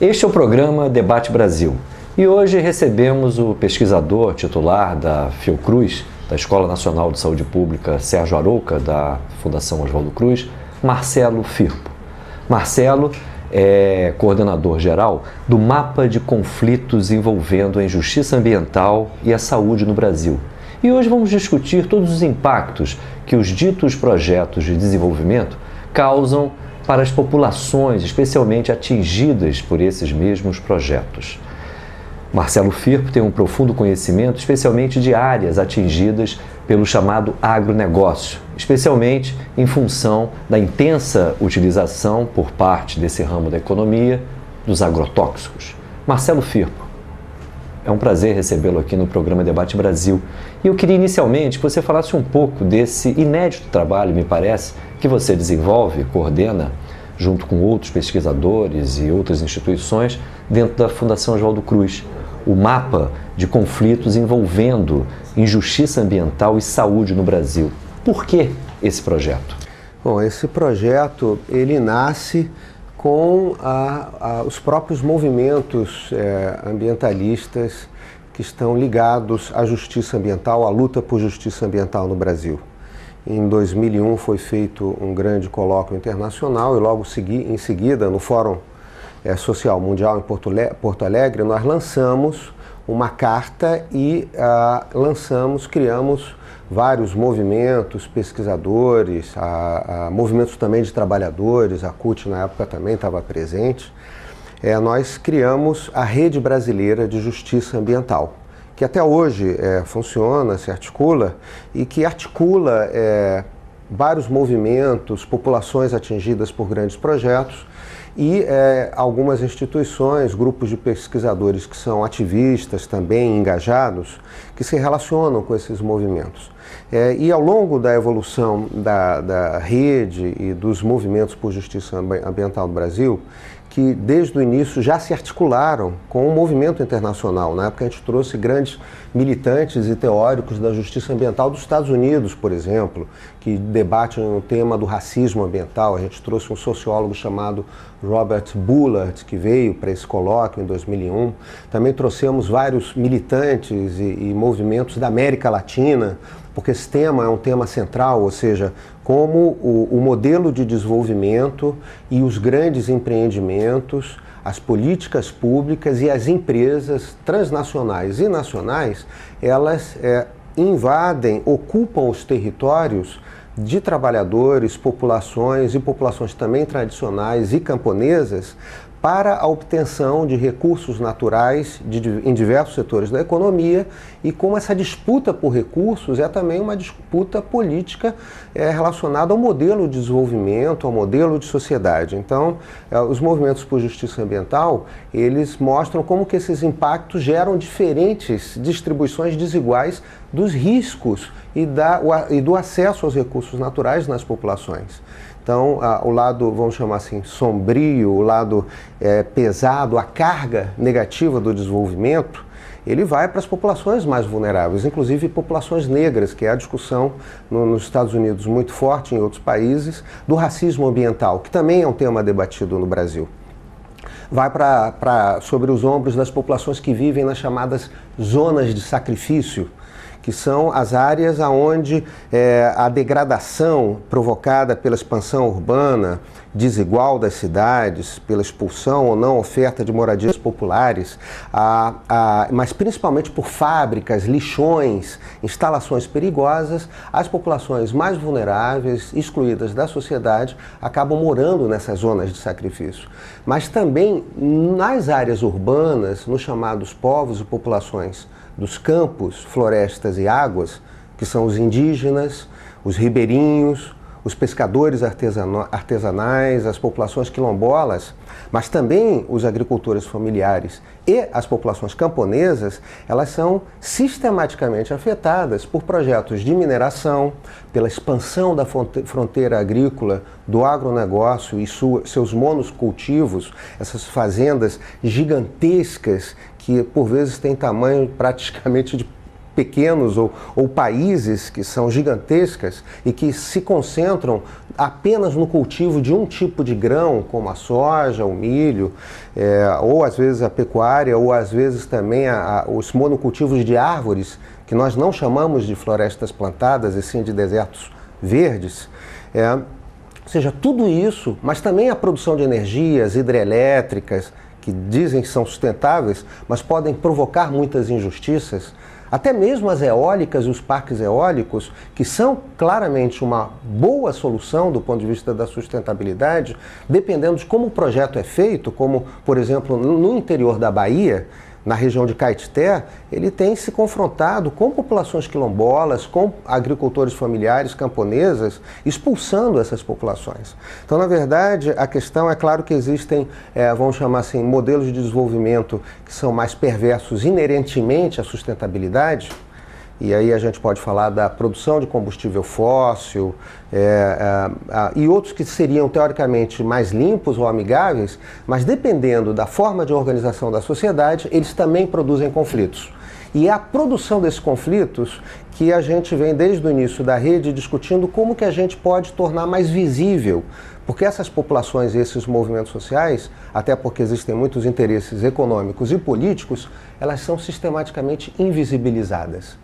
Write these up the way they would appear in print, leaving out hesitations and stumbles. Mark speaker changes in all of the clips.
Speaker 1: Este é o programa Debate Brasil e hoje recebemos o pesquisador titular da Fiocruz, da Escola Nacional de Saúde Pública Sérgio Arouca, da Fundação Oswaldo Cruz, Marcelo Firpo. Marcelo é coordenador geral do Mapa de Conflitos envolvendo a injustiça ambiental e a saúde no Brasil. E hoje vamos discutir todos os impactos que os ditos projetos de desenvolvimento causam para as populações, especialmente atingidas por esses mesmos projetos. Marcelo Firpo tem um profundo conhecimento, especialmente de áreas atingidas pelo chamado agronegócio, especialmente em função da intensa utilização por parte desse ramo da economia dos agrotóxicos. Marcelo Firpo, é um prazer recebê-lo aqui no programa Debate Brasil. E eu queria inicialmente que você falasse um pouco desse inédito trabalho, me parece, que você desenvolve, coordena, junto com outros pesquisadores e outras instituições, dentro da Fundação Oswaldo Cruz, o mapa de conflitos envolvendo injustiça ambiental e saúde no Brasil. Por que esse projeto?
Speaker 2: Bom, esse projeto, ele nasce com os próprios movimentos ambientalistas que estão ligados à justiça ambiental, à luta por justiça ambiental no Brasil. Em 2001 foi feito um grande colóquio internacional e logo em seguida, no Fórum Social Mundial em Porto Alegre, nós lançamos uma carta e criamos vários movimentos, pesquisadores, movimentos também de trabalhadores, a CUT na época também estava presente. Nós criamos a Rede Brasileira de Justiça Ambiental, que até hoje funciona, se articula e que articula vários movimentos, populações atingidas por grandes projetos e algumas instituições, grupos de pesquisadores que são ativistas também engajados, que se relacionam com esses movimentos. E ao longo da evolução da rede e dos movimentos por justiça ambiental no Brasil, que desde o início já se articularam com o movimento internacional. Na época a gente trouxe grandes militantes e teóricos da justiça ambiental dos Estados Unidos, por exemplo, que debatem o tema do racismo ambiental. A gente trouxe um sociólogo chamado Robert Bullard, que veio para esse colóquio em 2001. Também trouxemos vários militantes e movimentos da América Latina, porque esse tema é um tema central, ou seja, como o modelo de desenvolvimento e os grandes empreendimentos, as políticas públicas e as empresas transnacionais e nacionais, elas invadem, ocupam os territórios de trabalhadores, populações e populações também tradicionais e camponesas para a obtenção de recursos naturais em diversos setores da economia, e como essa disputa por recursos é também uma disputa política relacionada ao modelo de desenvolvimento, ao modelo de sociedade. Então, os movimentos por justiça ambiental, eles mostram como que esses impactos geram diferentes distribuições desiguais dos riscos e do acesso aos recursos naturais nas populações. Então, o lado, vamos chamar assim, sombrio, o lado pesado, a carga negativa do desenvolvimento, ele vai para as populações mais vulneráveis, inclusive populações negras, que é a discussão nos Estados Unidos muito forte, em outros países, do racismo ambiental, que também é um tema debatido no Brasil. Vai sobre os ombros das populações que vivem nas chamadas zonas de sacrifício, que são as áreas onde a degradação provocada pela expansão urbana desigual das cidades, pela expulsão ou não oferta de moradias populares, mas principalmente por fábricas, lixões, instalações perigosas, as populações mais vulneráveis, excluídas da sociedade, acabam morando nessas zonas de sacrifício. Mas também nas áreas urbanas, nos chamados povos e populações dos campos, florestas e águas, que são os indígenas, os ribeirinhos, os pescadores artesanais, as populações quilombolas, mas também os agricultores familiares e as populações camponesas, elas são sistematicamente afetadas por projetos de mineração, pela expansão da fronteira agrícola, do agronegócio e seus monocultivos, essas fazendas gigantescas que por vezes têm tamanho praticamente de pequenos ou países que são gigantescas e que se concentram apenas no cultivo de um tipo de grão, como a soja, o milho, ou às vezes a pecuária, ou às vezes também os monocultivos de árvores, que nós não chamamos de florestas plantadas, e sim de desertos verdes. Ou seja, tudo isso, mas também a produção de energias hidrelétricas, que dizem que são sustentáveis, mas podem provocar muitas injustiças. Até mesmo as eólicas e os parques eólicos, que são claramente uma boa solução do ponto de vista da sustentabilidade, dependendo de como o projeto é feito, como, por exemplo, no interior da Bahia, na região de Caetité, ele tem se confrontado com populações quilombolas, com agricultores familiares, camponesas, expulsando essas populações. Então, na verdade, a questão é claro que existem, vamos chamar assim, modelos de desenvolvimento que são mais perversos inerentemente à sustentabilidade. E aí a gente pode falar da produção de combustível fóssil e outros que seriam teoricamente mais limpos ou amigáveis, mas dependendo da forma de organização da sociedade, eles também produzem conflitos. E é a produção desses conflitos que a gente vem desde o início da rede discutindo como que a gente pode tornar mais visível, porque essas populações e esses movimentos sociais, até porque existem muitos interesses econômicos e políticos, elas são sistematicamente invisibilizadas.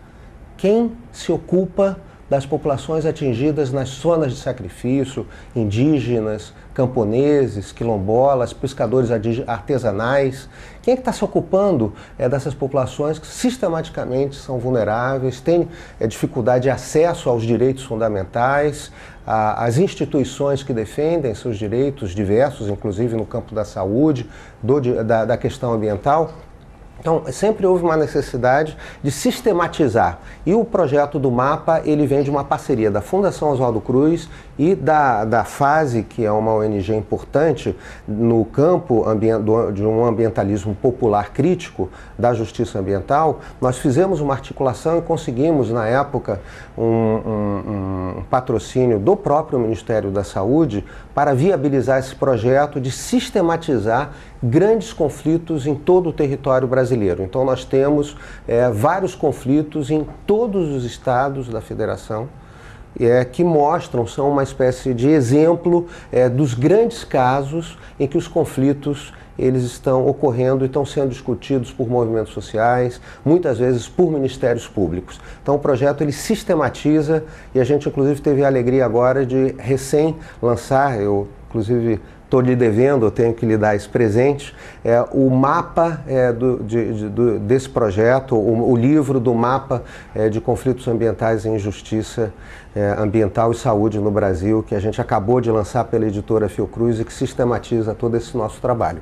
Speaker 2: Quem se ocupa das populações atingidas nas zonas de sacrifício, indígenas, camponeses, quilombolas, pescadores artesanais? Quem é que está se ocupando dessas populações que sistematicamente são vulneráveis, têm dificuldade de acesso aos direitos fundamentais, às instituições que defendem seus direitos diversos, inclusive no campo da saúde, da questão ambiental? Então, sempre houve uma necessidade de sistematizar. E o projeto do MAPA, ele vem de uma parceria da Fundação Oswaldo Cruz e da FASE, que é uma ONG importante no campo de um ambientalismo popular crítico da justiça ambiental. Nós fizemos uma articulação e conseguimos, na época, um patrocínio do próprio Ministério da Saúde para viabilizar esse projeto de sistematizar grandes conflitos em todo o território brasileiro. Então nós temos vários conflitos em todos os estados da federação que mostram, são uma espécie de exemplo dos grandes casos em que os conflitos eles estão ocorrendo e estão sendo discutidos por movimentos sociais, muitas vezes por ministérios públicos. Então o projeto ele sistematiza e a gente inclusive teve a alegria agora de recém lançar, eu inclusive estou lhe devendo, eu tenho que lhe dar esse presente, o mapa desse projeto, o livro do mapa de conflitos ambientais e injustiça ambiental e saúde no Brasil, que a gente acabou de lançar pela editora Fiocruz e que sistematiza todo esse nosso trabalho.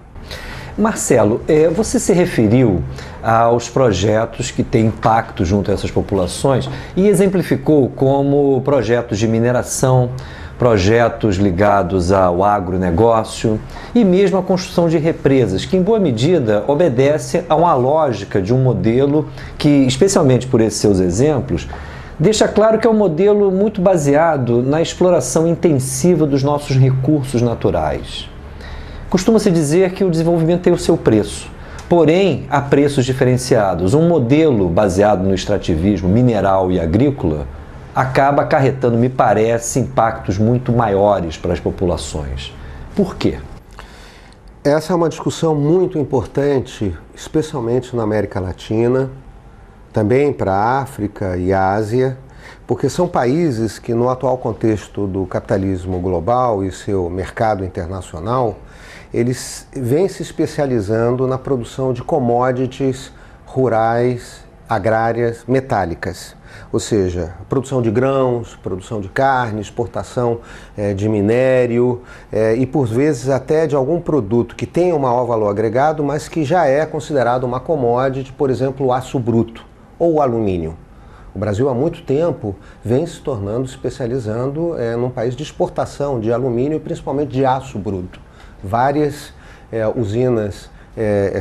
Speaker 1: Marcelo, você se referiu aos projetos que têm impacto junto a essas populações e exemplificou como projetos de mineração, projetos ligados ao agronegócio e mesmo a construção de represas, que em boa medida obedece a uma lógica de um modelo que, especialmente por esses seus exemplos, deixa claro que é um modelo muito baseado na exploração intensiva dos nossos recursos naturais. Costuma-se dizer que o desenvolvimento tem o seu preço, porém, há preços diferenciados. Um modelo baseado no extrativismo mineral e agrícola acaba acarretando, me parece, impactos muito maiores para as populações. Por quê?
Speaker 2: Essa é uma discussão muito importante, especialmente na América Latina, também para a África e a Ásia, porque são países que, no atual contexto do capitalismo global e seu mercado internacional, eles vêm se especializando na produção de commodities rurais, agrárias, metálicas. Ou seja, produção de grãos, produção de carne, exportação de minério e, por vezes, até de algum produto que tenha um maior valor agregado, mas que já é considerado uma commodity, por exemplo, o aço bruto ou o alumínio. O Brasil, há muito tempo, vem se tornando, especializando num país de exportação de alumínio e principalmente de aço bruto. Várias usinas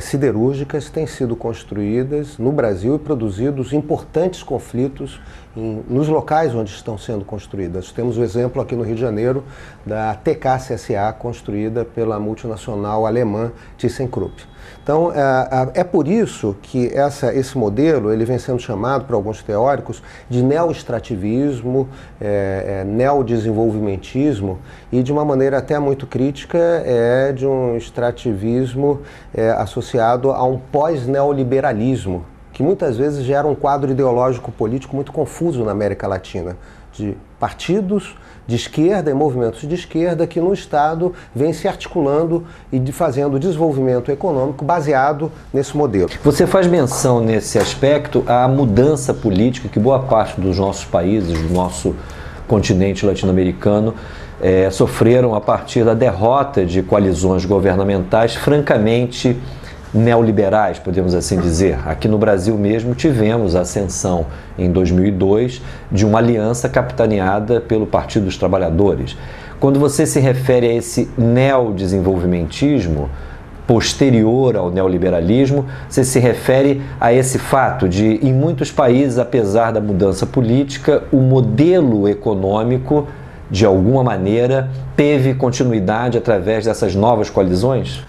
Speaker 2: siderúrgicas têm sido construídas no Brasil e produzidos importantes conflitos nos locais onde estão sendo construídas. Temos o exemplo aqui no Rio de Janeiro da TKCSA, construída pela multinacional alemã ThyssenKrupp. Então, é por isso que esse modelo ele vem sendo chamado, por alguns teóricos, de neoextrativismo, neodesenvolvimentismo, e de uma maneira até muito crítica, de um extrativismo associado a um pós-neoliberalismo, que muitas vezes gera um quadro ideológico político muito confuso na América Latina, de partidos de esquerda e movimentos de esquerda que no Estado vem se articulando e fazendo desenvolvimento econômico baseado nesse modelo.
Speaker 1: Você faz menção nesse aspecto à mudança política que boa parte dos nossos países, do nosso continente latino-americano, sofreram a partir da derrota de coalizões governamentais francamente neoliberais, podemos assim dizer. Aqui no Brasil mesmo tivemos a ascensão em 2002 de uma aliança capitaneada pelo Partido dos Trabalhadores. Quando você se refere a esse neodesenvolvimentismo posterior ao neoliberalismo, você se refere a esse fato de, em muitos países, apesar da mudança política, o modelo econômico, de alguma maneira, teve continuidade através dessas novas coalizões?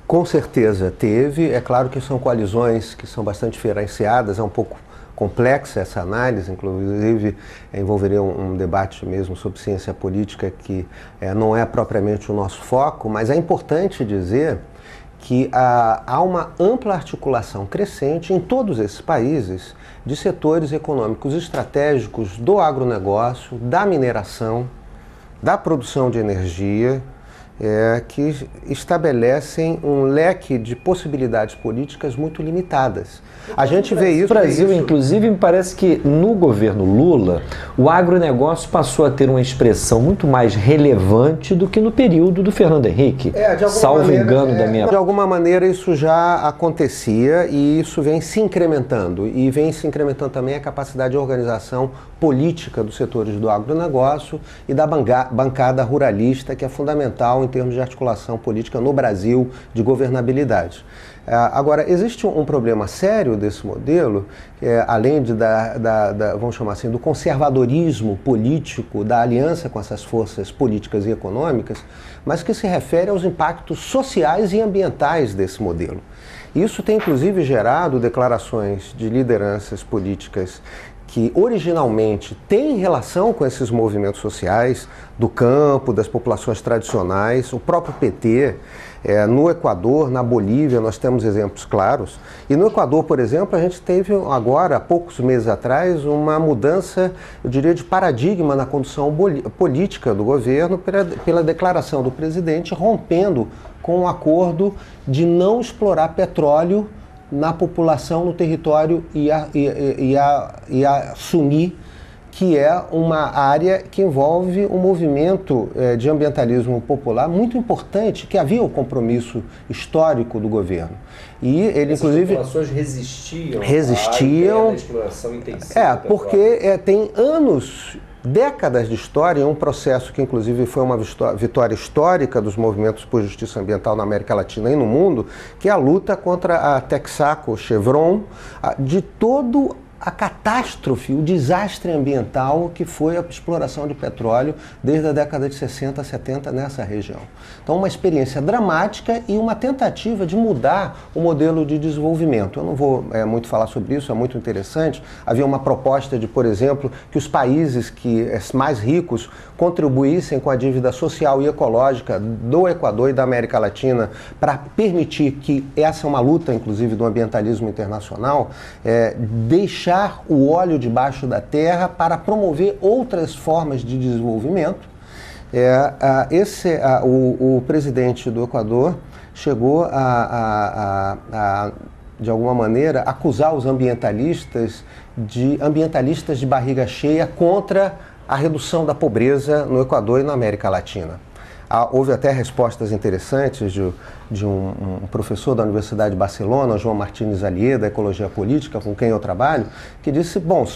Speaker 2: Com certeza teve. É claro que são coalizões que são bastante diferenciadas, é um pouco complexa essa análise, inclusive envolveria um debate mesmo sobre ciência política que não é propriamente o nosso foco, mas é importante dizer que há uma ampla articulação crescente em todos esses países de setores econômicos estratégicos do agronegócio, da mineração, da produção de energia, que estabelecem um leque de possibilidades políticas muito limitadas. A gente vê isso...
Speaker 1: No Brasil, inclusive, me parece que no governo Lula, o agronegócio passou a ter uma expressão muito mais relevante do que no período do Fernando Henrique, salvo engano da minha...
Speaker 2: De alguma maneira isso já acontecia e isso vem se incrementando. E vem se incrementando também a capacidade de organização política dos setores do agronegócio e da bancada ruralista, que é fundamental em termos de articulação política no Brasil, de governabilidade. Agora, existe um problema sério desse modelo, além vamos chamar assim, do conservadorismo político, da aliança com essas forças políticas e econômicas, mas que se refere aos impactos sociais e ambientais desse modelo. Isso tem, inclusive, gerado declarações de lideranças políticas que originalmente têm relação com esses movimentos sociais do campo, das populações tradicionais, o próprio PT, no Equador, na Bolívia, nós temos exemplos claros. E no Equador, por exemplo, a gente teve agora, há poucos meses atrás, uma mudança, eu diria, de paradigma na condução política do governo pela declaração do presidente rompendo com o acordo de não explorar petróleo na população, no território e assumir que é uma área que envolve um movimento de ambientalismo popular muito importante, que havia um compromisso histórico do governo. E ele, inclusive...
Speaker 1: As populações resistiam à exploração intensiva.
Speaker 2: Porque tem anos, décadas de história, um processo que inclusive foi uma vitória histórica dos movimentos por justiça ambiental na América Latina e no mundo, que é a luta contra a Texaco, Chevron, de todo a catástrofe, o desastre ambiental que foi a exploração de petróleo desde a década de 60, 70 nessa região. Então, uma experiência dramática e uma tentativa de mudar o modelo de desenvolvimento. Eu não vou muito falar sobre isso, é muito interessante. Havia uma proposta de, por exemplo, que os países mais ricos contribuíssem com a dívida social e ecológica do Equador e da América Latina para permitir que essa é uma luta, inclusive, do ambientalismo internacional, deixar o óleo debaixo da terra para promover outras formas de desenvolvimento. O presidente do Equador chegou de alguma maneira, acusar os ambientalistas de barriga cheia contra a redução da pobreza no Equador e na América Latina. Houve até respostas interessantes de um professor da Universidade de Barcelona, João Martínez Alier, da Ecologia Política, com quem eu trabalho, que disse, bom,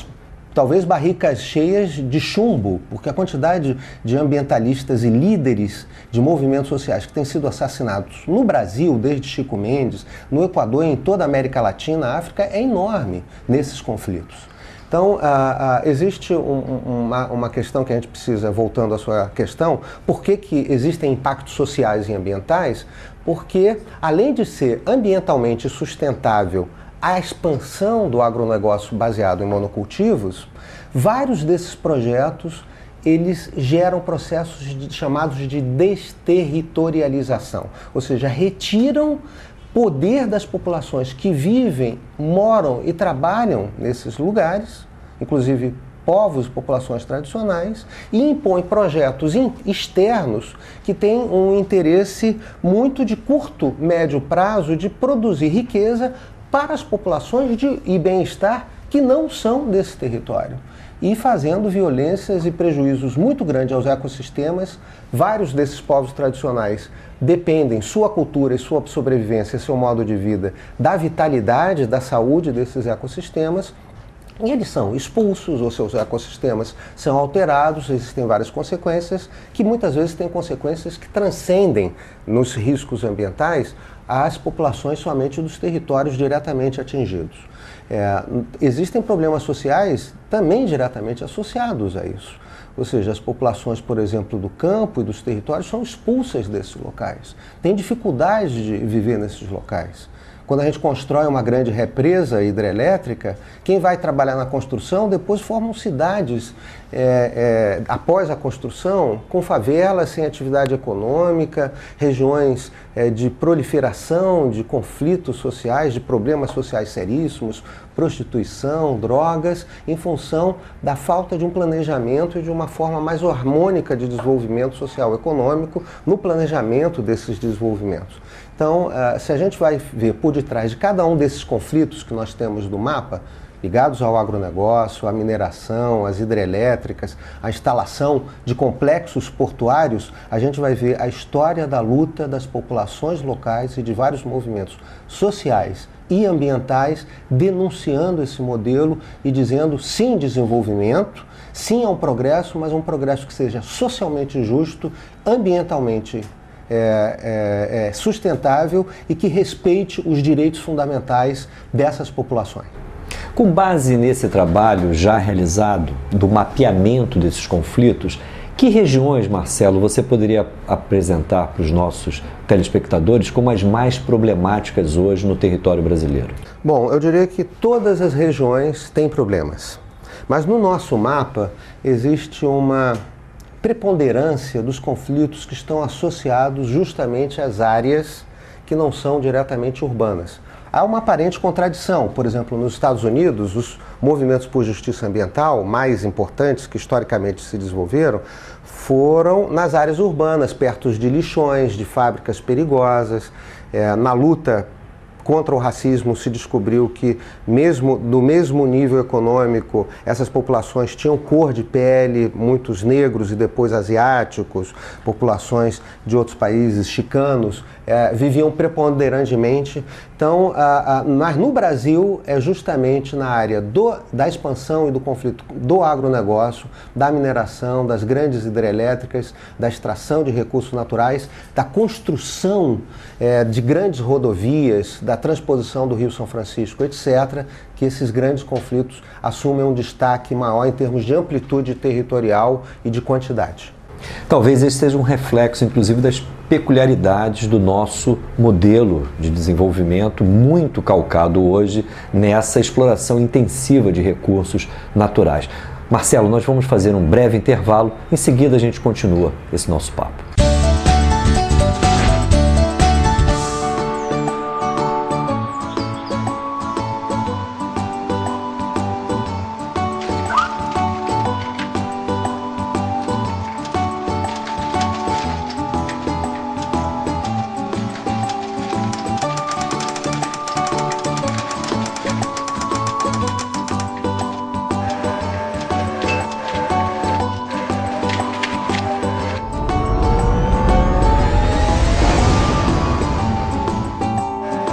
Speaker 2: talvez barricas cheias de chumbo, porque a quantidade de ambientalistas e líderes de movimentos sociais que têm sido assassinados no Brasil, desde Chico Mendes, no Equador e em toda a América Latina, África, é enorme nesses conflitos. Então, existe uma questão que a gente precisa, voltando à sua questão, por que existem impactos sociais e ambientais? Porque, além de ser ambientalmente sustentável a expansão do agronegócio baseado em monocultivos, vários desses projetos eles geram processos chamados de desterritorialização, ou seja, retiram poder das populações que vivem, moram e trabalham nesses lugares, inclusive povos e populações tradicionais, e impõem projetos externos que têm um interesse muito de curto, médio prazo de produzir riqueza para as populações e bem-estar que não são desse território, e fazendo violências e prejuízos muito grandes aos ecossistemas. Vários desses povos tradicionais dependem, sua cultura e sua sobrevivência, seu modo de vida, da vitalidade, da saúde desses ecossistemas, e eles são expulsos, ou seus ecossistemas são alterados. Existem várias consequências, que muitas vezes têm consequências que transcendem nos riscos ambientais as populações somente dos territórios diretamente atingidos. Existem problemas sociais também diretamente associados a isso. Ou seja, as populações, por exemplo, do campo e dos territórios são expulsas desses locais, têm dificuldade de viver nesses locais. Quando a gente constrói uma grande represa hidrelétrica, quem vai trabalhar na construção depois formam cidades após a construção, com favelas sem atividade econômica, regiões de proliferação de conflitos sociais, de problemas sociais seríssimos, prostituição, drogas, em função da falta de um planejamento e de uma forma mais harmônica de desenvolvimento social e econômico no planejamento desses desenvolvimentos. Então, se a gente vai ver por detrás de cada um desses conflitos que nós temos do mapa, ligados ao agronegócio, à mineração, às hidrelétricas, à instalação de complexos portuários, a gente vai ver a história da luta das populações locais e de vários movimentos sociais e ambientais denunciando esse modelo e dizendo sim desenvolvimento, sim a um progresso, mas um progresso que seja socialmente justo, ambientalmente sustentável e que respeite os direitos fundamentais dessas populações.
Speaker 1: Com base nesse trabalho já realizado, do mapeamento desses conflitos, que regiões, Marcelo, você poderia apresentar para os nossos telespectadores como as mais problemáticas hoje no território brasileiro?
Speaker 2: Bom, eu diria que todas as regiões têm problemas, mas no nosso mapa existe uma preponderância dos conflitos que estão associados justamente às áreas que não são diretamente urbanas. Há uma aparente contradição. Por exemplo, nos Estados Unidos, os movimentos por justiça ambiental mais importantes que historicamente se desenvolveram foram nas áreas urbanas, perto de lixões, de fábricas perigosas. Na luta contra o racismo se descobriu que, mesmo do mesmo nível econômico, essas populações tinham cor de pele, muitos negros e depois asiáticos, populações de outros países, chicanos, viviam preponderantemente. Então, mas no Brasil é justamente na área da expansão e do conflito do agronegócio, da mineração, das grandes hidrelétricas, da extração de recursos naturais, da construção de grandes rodovias, da transposição do Rio São Francisco, etc., que esses grandes conflitos assumem um destaque maior em termos de amplitude territorial e de quantidade.
Speaker 1: Talvez esse seja um reflexo, inclusive, das peculiaridades do nosso modelo de desenvolvimento, muito calcado hoje nessa exploração intensiva de recursos naturais. Marcelo, nós vamos fazer um breve intervalo, em seguida a gente continua esse nosso papo.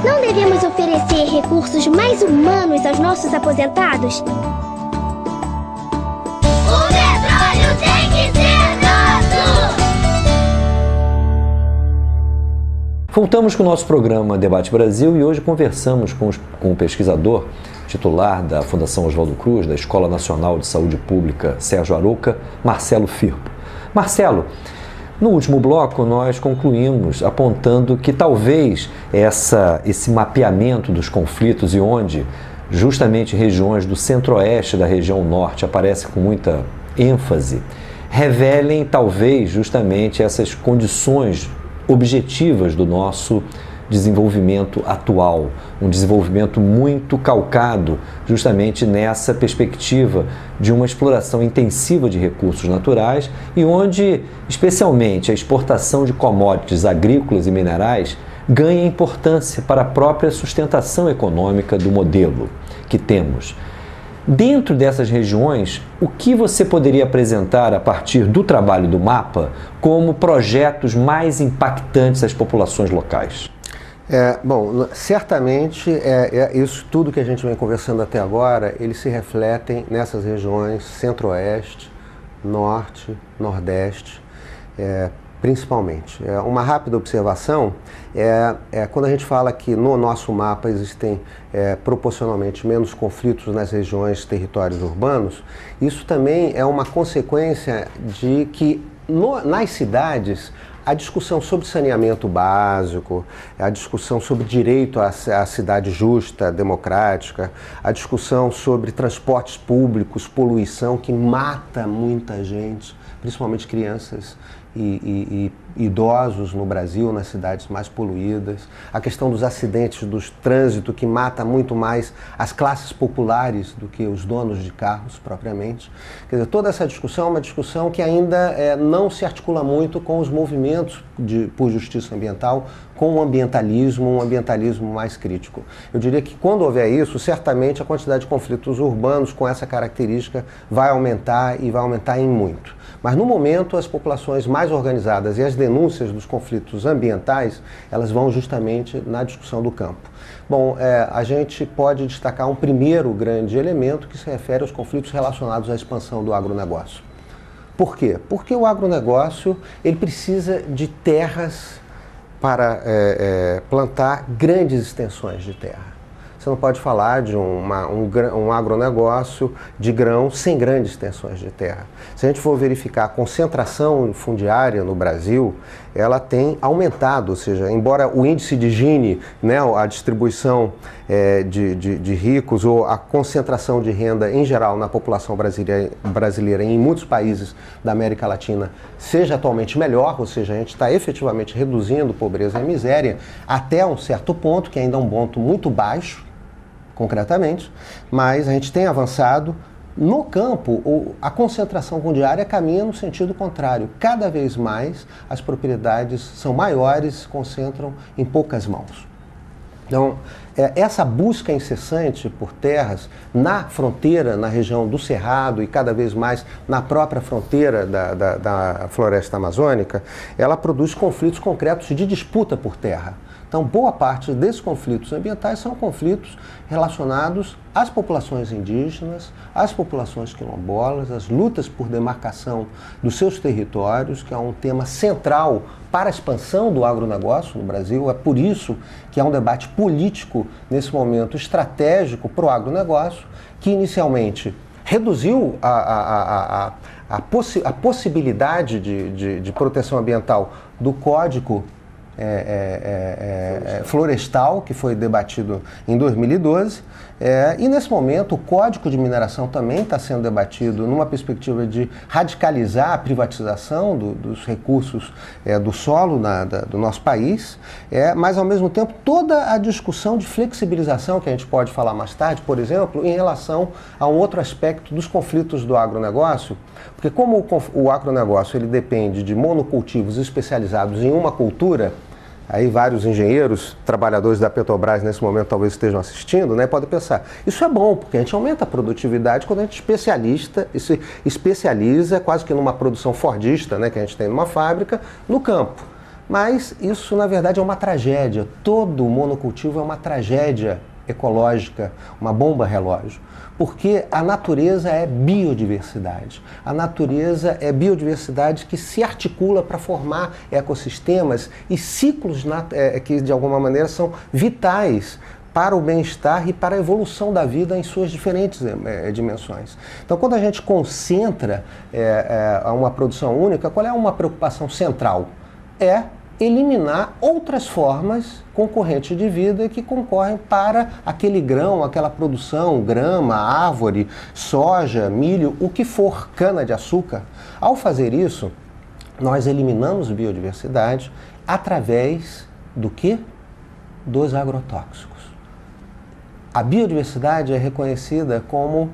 Speaker 3: Não devemos oferecer recursos mais humanos aos nossos aposentados?
Speaker 4: O petróleo tem que ser nosso!
Speaker 1: Voltamos com o nosso programa Debate Brasil e hoje conversamos com o pesquisador titular da Fundação Oswaldo Cruz, da Escola Nacional de Saúde Pública Sérgio Arouca, Marcelo Firpo. Marcelo, no último bloco nós concluímos apontando que talvez esse mapeamento dos conflitos e onde justamente regiões do centro-oeste da região norte aparecem com muita ênfase, revelem talvez justamente essas condições objetivas do nosso desenvolvimento atual, um desenvolvimento muito calcado justamente nessa perspectiva de uma exploração intensiva de recursos naturais e onde, especialmente, a exportação de commodities agrícolas e minerais ganha importância para a própria sustentação econômica do modelo que temos. Dentro dessas regiões, o que você poderia apresentar a partir do trabalho do mapa como projetos mais impactantes às populações locais?
Speaker 2: Bom, certamente isso tudo que a gente vem conversando até agora, eles se refletem nessas regiões centro-oeste, norte, nordeste, principalmente. Uma rápida observação quando a gente fala que no nosso mapa existem proporcionalmente menos conflitos nas regiões, territórios urbanos, isso também é uma consequência de que nas cidades a discussão sobre saneamento básico, a discussão sobre direito à cidade justa, democrática, a discussão sobre transportes públicos, poluição que mata muita gente, principalmente crianças e idosos no Brasil, nas cidades mais poluídas, a questão dos acidentes do trânsito que mata muito mais as classes populares do que os donos de carros propriamente. Quer dizer, toda essa discussão é uma discussão que ainda não se articula muito com os movimentos por justiça ambiental, com o ambientalismo, um ambientalismo mais crítico. Eu diria que quando houver isso, certamente a quantidade de conflitos urbanos com essa característica vai aumentar e vai aumentar em muito. Mas no momento as populações mais organizadas e as denúncias dos conflitos ambientais, elas vão justamente na discussão do campo. Bom, a gente pode destacar um primeiro grande elemento que se refere aos conflitos relacionados à expansão do agronegócio. Por quê? Porque o agronegócio ele precisa de terras para plantar grandes extensões de terra. Você não pode falar de um agronegócio de grão sem grandes extensões de terra. Se a gente for verificar a concentração fundiária no Brasil, ela tem aumentado, ou seja, embora o índice de Gini, né, a distribuição de ricos ou a concentração de renda em geral na população brasileira em muitos países da América Latina seja atualmente melhor, ou seja, a gente está efetivamente reduzindo pobreza e miséria até um certo ponto, que ainda é um ponto muito baixo, concretamente, mas a gente tem avançado. No campo, a concentração fundiária caminha no sentido contrário. Cada vez mais as propriedades são maiores, se concentram em poucas mãos. Então, essa busca incessante por terras na fronteira, na região do Cerrado e cada vez mais na própria fronteira da floresta amazônica, ela produz conflitos concretos de disputa por terra. Então, boa parte desses conflitos ambientais são conflitos relacionados às populações indígenas, às populações quilombolas, às lutas por demarcação dos seus territórios, que é um tema central para a expansão do agronegócio no Brasil. É por isso que há um debate político, nesse momento, estratégico para o agronegócio, que inicialmente reduziu a possibilidade de proteção ambiental do Código florestal, que foi debatido em 2012, e nesse momento o Código de Mineração também está sendo debatido numa perspectiva de radicalizar a privatização dos recursos do solo do nosso país, mas ao mesmo tempo toda a discussão de flexibilização que a gente pode falar mais tarde, por exemplo, em relação a um outro aspecto dos conflitos do agronegócio, porque como o agronegócio ele depende de monocultivos especializados em uma cultura. Aí vários engenheiros, trabalhadores da Petrobras nesse momento talvez estejam assistindo, né? Podem pensar, isso é bom, porque a gente aumenta a produtividade quando a gente se especializa quase que numa produção fordista, né, que a gente tem numa fábrica, no campo. Mas isso, na verdade, é uma tragédia. Todo monocultivo é uma tragédia ecológica, uma bomba relógio. Porque a natureza é biodiversidade. A natureza é biodiversidade que se articula para formar ecossistemas e ciclos que, de alguma maneira, são vitais para o bem-estar e para a evolução da vida em suas diferentes dimensões. Então, quando a gente concentra uma produção única, qual é uma preocupação central? É eliminar outras formas concorrentes de vida que concorrem para aquele grão, aquela produção, grama, árvore, soja, milho, o que for, cana-de-açúcar. Ao fazer isso, nós eliminamos biodiversidade através do quê? Dos agrotóxicos. A biodiversidade é reconhecida como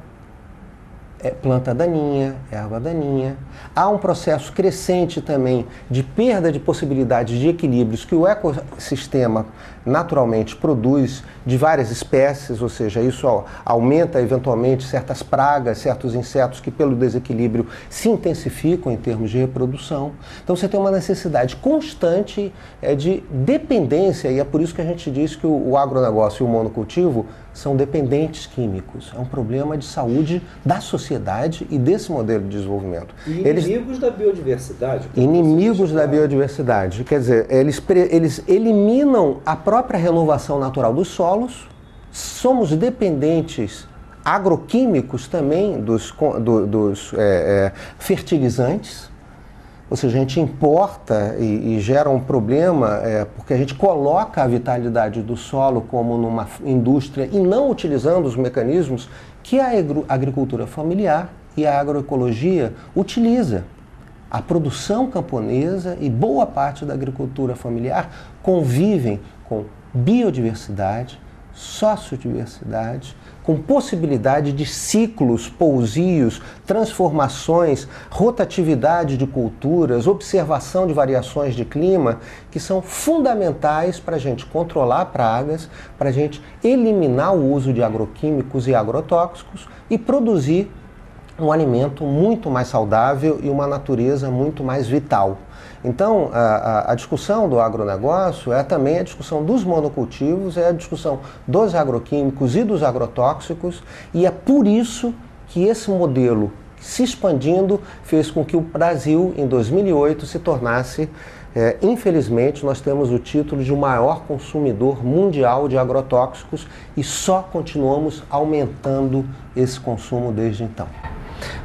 Speaker 2: planta daninha, erva daninha. Há um processo crescente também de perda de possibilidades de equilíbrios que o ecossistema naturalmente produz de várias espécies, ou seja, isso aumenta eventualmente certas pragas, certos insetos que pelo desequilíbrio se intensificam em termos de reprodução. Então você tem uma necessidade constante de dependência, e é por isso que a gente diz que o agronegócio e o monocultivo são dependentes químicos. É um problema de saúde da sociedade e desse modelo de desenvolvimento.
Speaker 1: E inimigos da biodiversidade.
Speaker 2: Inimigos da biodiversidade. Quer dizer, eles eliminam a própria renovação natural dos solos. Somos dependentes agroquímicos também dos fertilizantes. Ou seja, a gente importa e gera um problema porque a gente coloca a vitalidade do solo como numa indústria e não utilizando os mecanismos que a agricultura familiar e a agroecologia utiliza. A produção camponesa e boa parte da agricultura familiar convivem com biodiversidade, sociodiversidade, com possibilidade de ciclos, pousios, transformações, rotatividade de culturas, observação de variações de clima, que são fundamentais para a gente controlar pragas, para a gente eliminar o uso de agroquímicos e agrotóxicos e produzir um alimento muito mais saudável e uma natureza muito mais vital. Então, a discussão do agronegócio é também a discussão dos monocultivos, é a discussão dos agroquímicos e dos agrotóxicos, e é por isso que esse modelo, se expandindo, fez com que o Brasil, em 2008, se tornasse, infelizmente, nós temos o título de o maior consumidor mundial de agrotóxicos e só continuamos aumentando esse consumo desde então.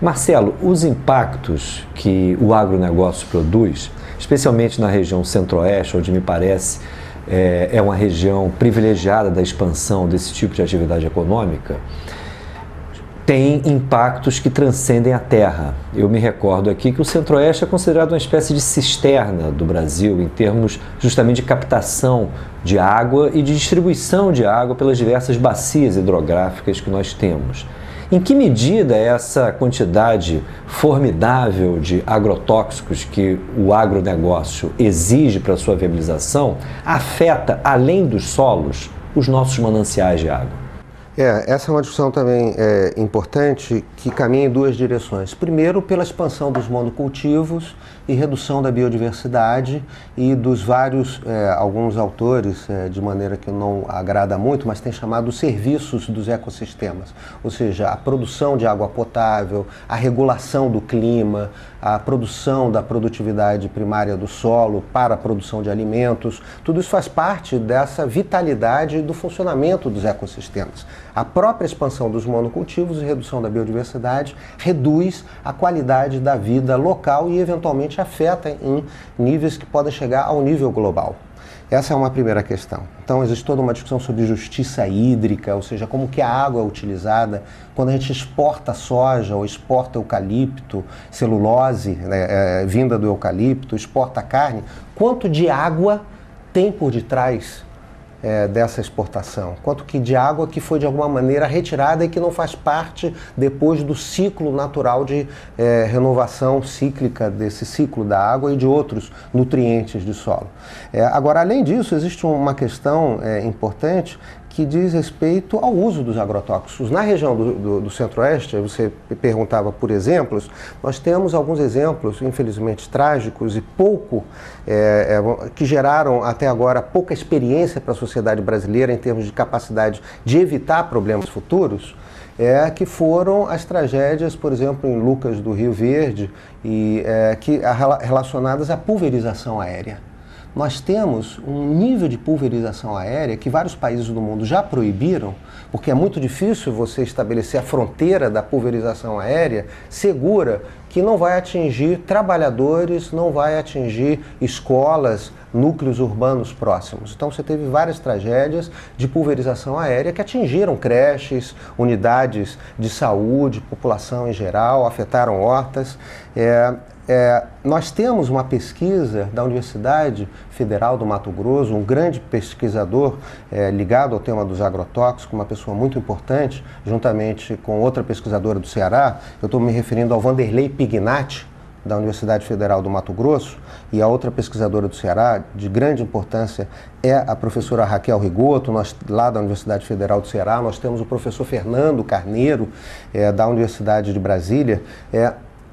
Speaker 1: Marcelo, os impactos que o agronegócio produz, especialmente na região centro-oeste, onde me parece é uma região privilegiada da expansão desse tipo de atividade econômica, tem impactos que transcendem a terra. Eu me recordo aqui que o centro-oeste é considerado uma espécie de cisterna do Brasil, em termos justamente de captação de água e de distribuição de água pelas diversas bacias hidrográficas que nós temos. Em que medida essa quantidade formidável de agrotóxicos que o agronegócio exige para a sua viabilização afeta, além dos solos, os nossos mananciais de água?
Speaker 2: Essa é uma discussão também importante que caminha em duas direções. Primeiro, pela expansão dos monocultivos e redução da biodiversidade e dos vários, alguns autores, de maneira que não agrada muito, mas tem chamado os serviços dos ecossistemas. Ou seja, a produção de água potável, a regulação do clima, a produção da produtividade primária do solo para a produção de alimentos. Tudo isso faz parte dessa vitalidade do funcionamento dos ecossistemas. A própria expansão dos monocultivos e redução da biodiversidade reduz a qualidade da vida local e eventualmente afeta em níveis que podem chegar ao nível global. Essa é uma primeira questão. Então existe toda uma discussão sobre justiça hídrica, ou seja, como que a água é utilizada quando a gente exporta soja ou exporta eucalipto, celulose, vinda do eucalipto, exporta carne, quanto de água tem por detrás dessa exportação, quanto que de água que foi de alguma maneira retirada e que não faz parte depois do ciclo natural de renovação cíclica desse ciclo da água e de outros nutrientes do solo. Agora, além disso, existe uma questão importante que diz respeito ao uso dos agrotóxicos. Na região do Centro-Oeste, você perguntava por exemplos, nós temos alguns exemplos, infelizmente trágicos e que geraram até agora pouca experiência para a sociedade brasileira em termos de capacidade de evitar problemas futuros, que foram as tragédias, por exemplo, em Lucas do Rio Verde, relacionadas à pulverização aérea. nós temos um nível de pulverização aérea que vários países do mundo já proibiram, porque é muito difícil você estabelecer a fronteira da pulverização aérea segura, que não vai atingir trabalhadores, não vai atingir escolas, núcleos urbanos próximos. Então você teve várias tragédias de pulverização aérea que atingiram creches, unidades de saúde, população em geral, afetaram hortas. Nós temos uma pesquisa da Universidade Federal do Mato Grosso, um grande pesquisador ligado ao tema dos agrotóxicos, uma pessoa muito importante, juntamente com outra pesquisadora do Ceará. Eu estou me referindo ao Vanderlei Pignatti, da Universidade Federal do Mato Grosso, e a outra pesquisadora do Ceará, de grande importância, é a professora Raquel Rigoto. Nós, lá da Universidade Federal do Ceará, nós temos o professor Fernando Carneiro, da Universidade de Brasília,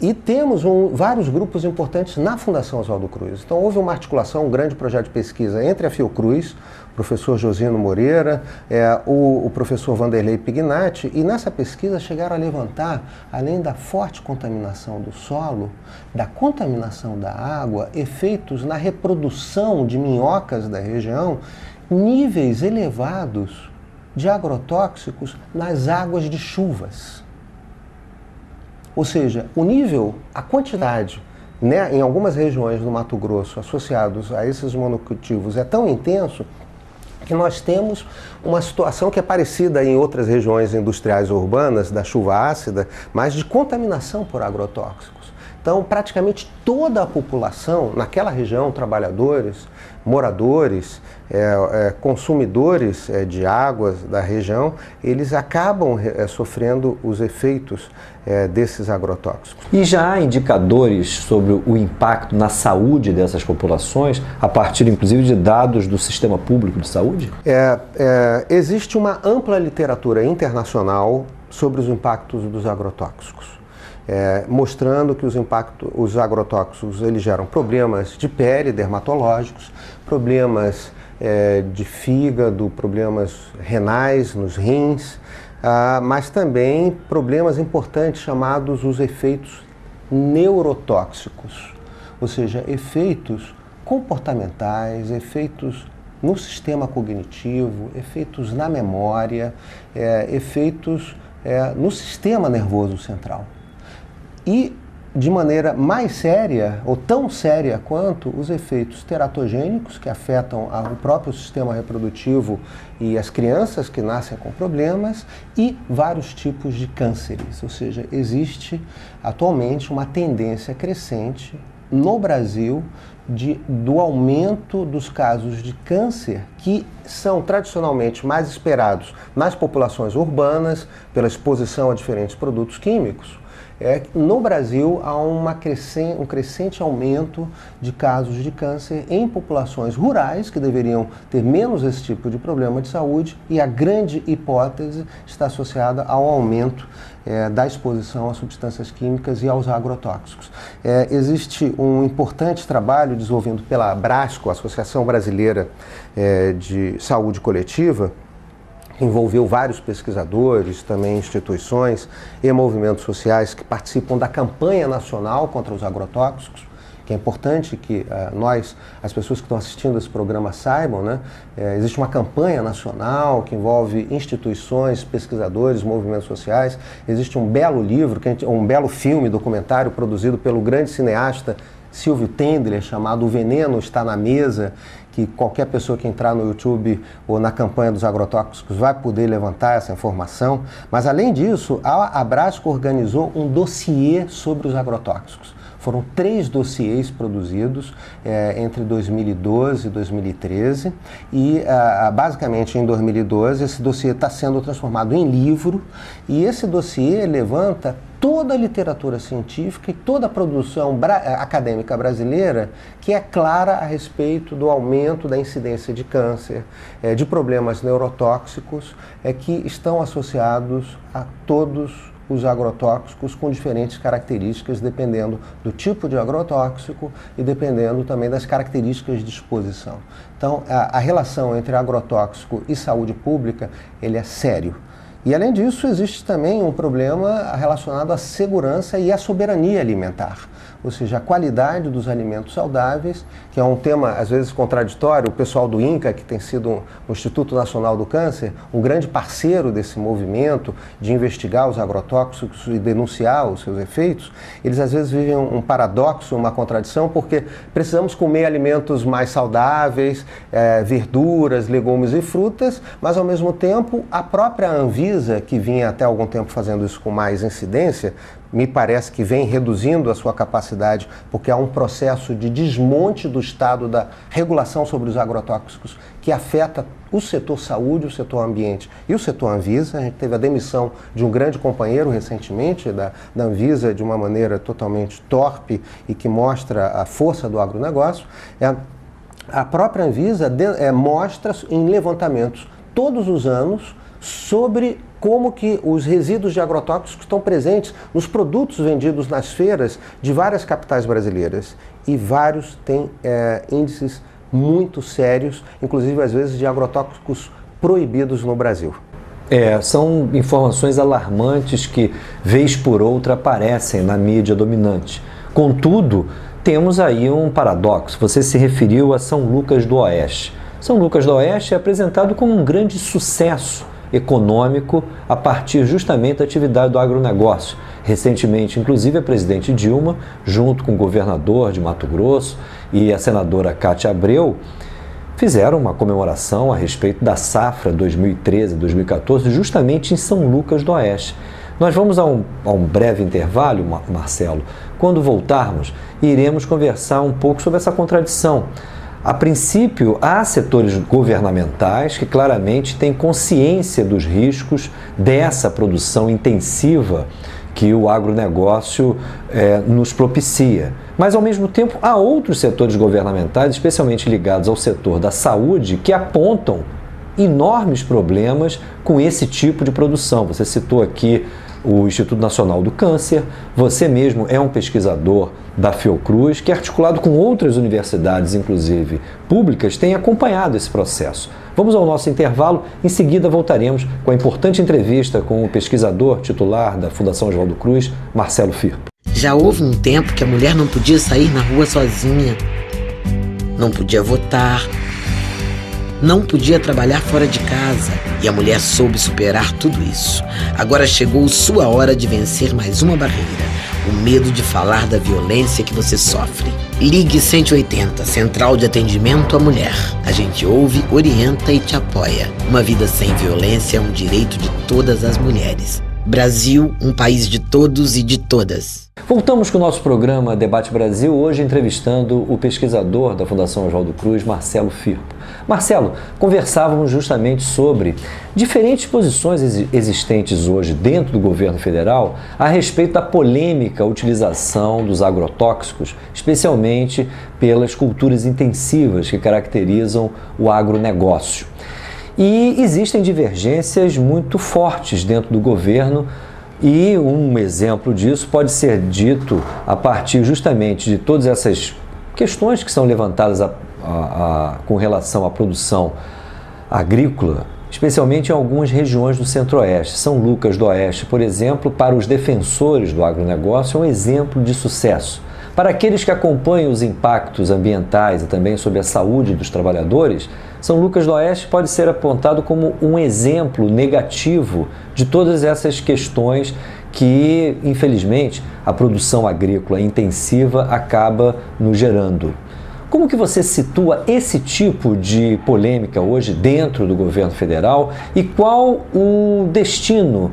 Speaker 2: e temos vários grupos importantes na Fundação Oswaldo Cruz. Então houve uma articulação, um grande projeto de pesquisa entre a Fiocruz, o professor Josino Moreira, o professor Vanderlei Pignatti, e nessa pesquisa chegaram a levantar, além da forte contaminação do solo, da contaminação da água, efeitos na reprodução de minhocas da região, níveis elevados de agrotóxicos nas águas de chuvas. Ou seja, o nível, a quantidade, né, em algumas regiões do Mato Grosso associados a esses monocultivos é tão intenso que nós temos uma situação que é parecida em outras regiões industriais urbanas, da chuva ácida, mas de contaminação por agrotóxicos. Então, praticamente toda a população naquela região, trabalhadores, moradores, consumidores de águas da região, eles acabam sofrendo os efeitos desses agrotóxicos.
Speaker 1: E já há indicadores sobre o impacto na saúde dessas populações, a partir inclusive de dados do Sistema Público de Saúde?
Speaker 2: Existe uma ampla literatura internacional sobre os impactos dos agrotóxicos. Mostrando que os agrotóxicos eles geram problemas de pele, dermatológicos, problemas de fígado, problemas renais nos rins, mas também problemas importantes chamados os efeitos neurotóxicos, ou seja, efeitos comportamentais, efeitos no sistema cognitivo, efeitos na memória, efeitos no sistema nervoso central. E, de maneira mais séria, ou tão séria quanto, os efeitos teratogênicos, que afetam o próprio sistema reprodutivo e as crianças que nascem com problemas, e vários tipos de cânceres. Ou seja, existe atualmente uma tendência crescente no Brasil do aumento dos casos de câncer que são tradicionalmente mais esperados nas populações urbanas, pela exposição a diferentes produtos químicos. No Brasil, há um crescente aumento de casos de câncer em populações rurais, que deveriam ter menos esse tipo de problema de saúde, e a grande hipótese está associada ao aumento da exposição a substâncias químicas e aos agrotóxicos. Existe um importante trabalho desenvolvido pela Abrasco, Associação Brasileira de Saúde Coletiva, envolveu vários pesquisadores, também instituições e movimentos sociais que participam da campanha nacional contra os agrotóxicos, que é importante que as pessoas que estão assistindo esse programa saibam, né? Existe uma campanha nacional que envolve instituições, pesquisadores, movimentos sociais. Existe um belo livro, um belo filme, documentário produzido pelo grande cineasta Silvio Tendler, chamado O Veneno Está na Mesa, que qualquer pessoa que entrar no YouTube ou na campanha dos agrotóxicos vai poder levantar essa informação. Mas, além disso, a Abrasco organizou um dossiê sobre os agrotóxicos. Foram 3 dossiês produzidos entre 2012 e 2013 e, basicamente, em 2012, esse dossiê está sendo transformado em livro, e esse dossiê levanta toda a literatura científica e toda a produção acadêmica brasileira que é clara a respeito do aumento da incidência de câncer, de problemas neurotóxicos, que estão associados a todos os agrotóxicos com diferentes características, dependendo do tipo de agrotóxico e dependendo também das características de exposição. Então, a relação entre agrotóxico e saúde pública, ele é sério. E, além disso, existe também um problema relacionado à segurança e à soberania alimentar. ou seja, a qualidade dos alimentos saudáveis, que é um tema às vezes contraditório. O pessoal do INCA, que tem sido o Instituto Nacional do Câncer, um grande parceiro desse movimento de investigar os agrotóxicos e denunciar os seus efeitos, eles às vezes vivem um paradoxo, uma contradição, porque precisamos comer alimentos mais saudáveis, verduras, legumes e frutas, mas ao mesmo tempo a própria Anvisa, que vinha até algum tempo fazendo isso com mais incidência, me parece que vem reduzindo a sua capacidade, porque há um processo de desmonte do Estado da regulação sobre os agrotóxicos que afeta o setor saúde, o setor ambiente e o setor Anvisa. A gente teve a demissão de um grande companheiro recentemente da Anvisa de uma maneira totalmente torpe e que mostra a força do agronegócio. A própria Anvisa mostra em levantamentos todos os anos sobre como que os resíduos de agrotóxicos estão presentes nos produtos vendidos nas feiras de várias capitais brasileiras. E vários têm índices muito sérios, inclusive às vezes de agrotóxicos proibidos no Brasil.
Speaker 1: São informações alarmantes que, vez por outra, aparecem na mídia dominante. Contudo, temos aí um paradoxo. Você se referiu a São Lucas do Oeste. São Lucas do Oeste é apresentado como um grande sucesso econômico a partir justamente da atividade do agronegócio. Recentemente, inclusive, a presidente Dilma, junto com o governador de Mato Grosso e a senadora Cátia Abreu, fizeram uma comemoração a respeito da safra 2013-2014, justamente em São Lucas do Oeste. Nós vamos a um breve intervalo, Marcelo. Quando voltarmos, iremos conversar um pouco sobre essa contradição. A princípio, há setores governamentais que claramente têm consciência dos riscos dessa produção intensiva que o agronegócio nos propicia. Mas, ao mesmo tempo, há outros setores governamentais, especialmente ligados ao setor da saúde, que apontam enormes problemas com esse tipo de produção. Você citou aqui o Instituto Nacional do Câncer, você mesmo é um pesquisador da Fiocruz, que articulado com outras universidades, inclusive públicas, tem acompanhado esse processo. Vamos ao nosso intervalo, em seguida voltaremos com a importante entrevista com o pesquisador titular da Fundação Oswaldo Cruz, Marcelo Firpo.
Speaker 5: Já houve um tempo que a mulher não podia sair na rua sozinha, não podia votar, não podia trabalhar fora de casa, e a mulher soube superar tudo isso. Agora chegou sua hora de vencer mais uma barreira: o medo de falar da violência que você sofre. Ligue 180, Central de Atendimento à Mulher. A gente ouve, orienta e te apoia. Uma vida sem violência é um direito de todas as mulheres. Brasil, um país de todos e de todas.
Speaker 1: Voltamos com o nosso programa Debate Brasil, hoje entrevistando o pesquisador da Fundação Oswaldo Cruz, Marcelo Firpo. Marcelo, conversávamos justamente sobre diferentes posições existentes hoje dentro do governo federal a respeito da polêmica utilização dos agrotóxicos, especialmente pelas culturas intensivas que caracterizam o agronegócio. E existem divergências muito fortes dentro do governo, e um exemplo disso pode ser dito a partir justamente de todas essas questões que são levantadas com relação à produção agrícola, especialmente em algumas regiões do Centro-Oeste. São Lucas do Oeste, por exemplo, para os defensores do agronegócio, é um exemplo de sucesso. Para aqueles que acompanham os impactos ambientais e também sobre a saúde dos trabalhadores, São Lucas do Oeste pode ser apontado como um exemplo negativo de todas essas questões que, infelizmente, a produção agrícola intensiva acaba nos gerando. Como que você situa esse tipo de polêmica hoje dentro do governo federal e qual o destino